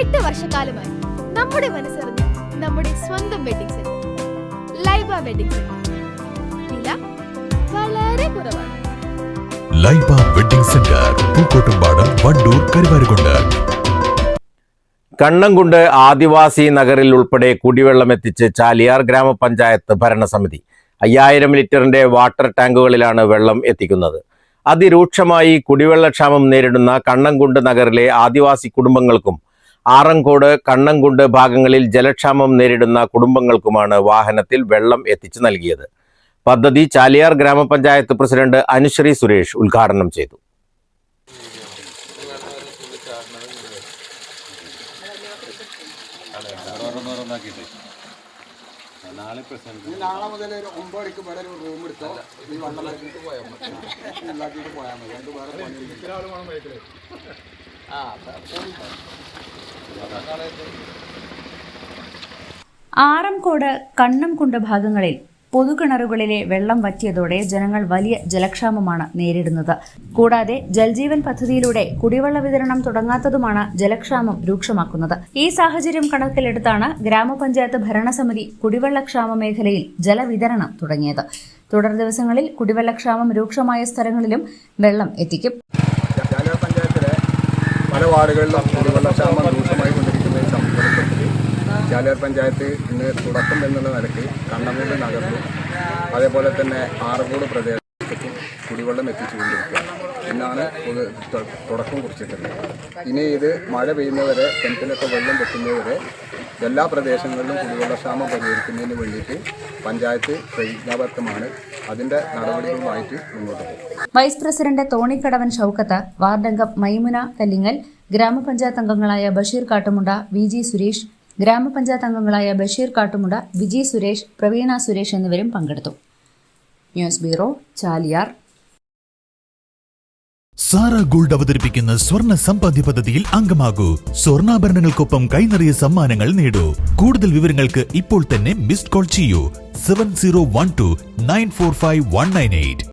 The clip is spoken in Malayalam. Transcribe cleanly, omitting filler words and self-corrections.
8 വർഷക്കാലമായി നമ്മുടെ മനസ്സറിഞ്ഞ് നമ്മുടെ സ്വന്തം wedding centre Laiba wedding centre. വില വളരെ കുറവാണ്. Laiba wedding centre, Pookkottumpadam, Wandoor, Karuvarakundu. കണ്ണംകുണ്ട് ആദിവാസി നഗറിൽ ഉൾപ്പെടെ കുടിവെള്ളം എത്തിച്ച് ചാലിയാർ ഗ്രാമപഞ്ചായത്ത് ഭരണസമിതി 5000 ലിറ്ററിന്റെ വാട്ടർ ടാങ്കുകളിലാണ് വെള്ളം എത്തിക്കുന്നത്. അതിരൂക്ഷമായി കുടിവെള്ളക്ഷാമം നേരിടുന്ന കണ്ണംകുണ്ട് നഗറിലെ ആദിവാസി കുടുംബങ്ങൾക്കും ആറങ്കോട്, കണ്ണംകുണ്ട് ഭാഗങ്ങളിൽ ജലക്ഷാമം നേരിടുന്ന കുടുംബങ്ങൾക്കുമാണ് വാഹനത്തിൽ വെള്ളം എത്തിച്ചു നൽകിയത്. പദ്ധതി ചാലിയാർ ഗ്രാമപഞ്ചായത്ത് പ്രസിഡന്റ് അനുശ്രീ സുരേഷ് ഉദ്ഘാടനം ചെയ്തു. നാളെ മുതൽ 9 മണിക്ക് ഇവിടെ ഒരു റൂം എടുത്തോ, ഈ വെള്ളം ഉണ്ടാക്കിയിട്ട് പോയാൽ മതി. രണ്ട് വേറെ ആറംകോട്, കണ്ണംകുണ്ട് ഭാഗങ്ങളിൽ പൊതുകിണറുകളിലെ വെള്ളം വറ്റിയതോടെ ജനങ്ങൾ വലിയ ജലക്ഷാമമാണ് നേരിടുന്നത്. കൂടാതെ ജൽജീവൻ പദ്ധതിയിലൂടെ കുടിവെള്ള വിതരണം തുടങ്ങാത്തതുമാണ് ജലക്ഷാമം രൂക്ഷമാക്കുന്നത്. ഈ സാഹചര്യം കണക്കിലെടുത്താണ് ഗ്രാമപഞ്ചായത്ത് ഭരണസമിതി കുടിവെള്ളക്ഷാമ മേഖലയിൽ ജലവിതരണം തുടങ്ങിയത്. തുടർ ദിവസങ്ങളിൽ കുടിവെള്ളക്ഷാമം രൂക്ഷമായ സ്ഥലങ്ങളിലും വെള്ളം എത്തിക്കും. പഞ്ചായത്തിലെ പല വാർഡുകളിലും കുടിവെള്ളക്ഷാമം രൂക്ഷമായി കൊണ്ടിരിക്കുന്ന സംസ്ഥാനത്തിൽ ചാലിയാർ പഞ്ചായത്ത് ഇന്ന് തുടക്കം എന്നുള്ള നിലയ്ക്ക് കണ്ണംകുണ്ട് നഗറിലും അതേപോലെ തന്നെ ആറങ്കോട് പ്രദേശത്തും കുടിവെള്ളം എത്തിച്ചുകൊണ്ടിരിക്കുക എന്നാണ് തുടക്കം കുറിച്ചിട്ടുള്ളത്. ഇനി ഇത് മഴ പെയ്യുന്നവരെ, കിണറ്റിലൊക്കെ വെള്ളം വെക്കുന്നവരെ എല്ലാ പ്രദേശങ്ങളിലും കുടിവെള്ളക്ഷാമം പരിഹരിക്കുന്നതിന് വേണ്ടിയിട്ട് പഞ്ചായത്ത് പ്രതിജ്ഞാബദ്ധമാണ്. അതിൻ്റെ നടപടികളുമായിട്ട് മുന്നോട്ട് പോകും. വൈസ് പ്രസിഡന്റ് തോണിക്കടവൻ ഷൌക്കത്ത്, വാർഡംഗം മൈമുന കല്ലിങ്ങൽ, ഗ്രാമപഞ്ചായത്ത് അംഗങ്ങളായ ബഷീർ കാട്ടുമുണ്ട, വി.ജി. സുരേഷ്, ഗ്രാമപഞ്ചായത്ത് അംഗങ്ങളായ ബഷീർ കാട്ടുമുണ്ട, വിജി സുരേഷ്, പ്രവീണ സുരേഷ് എന്നിവരും പങ്കെടുത്തു. News bureau, Chaliyar. Sara gold അവതരിപ്പിക്കുന്ന സ്വർണ്ണ സമ്പാദ്യ പദ്ധതിയിൽ അംഗമാകൂ. സ്വർണ്ണാഭരണങ്ങൾക്കൊപ്പം കൈനിറിയ സമ്മാനങ്ങൾ നേടൂ. കൂടുതൽ വിവരങ്ങൾക്ക് ഇപ്പോൾ തന്നെ മിസ്ഡ് കോൾ ചെയ്യൂ 7012 945 198.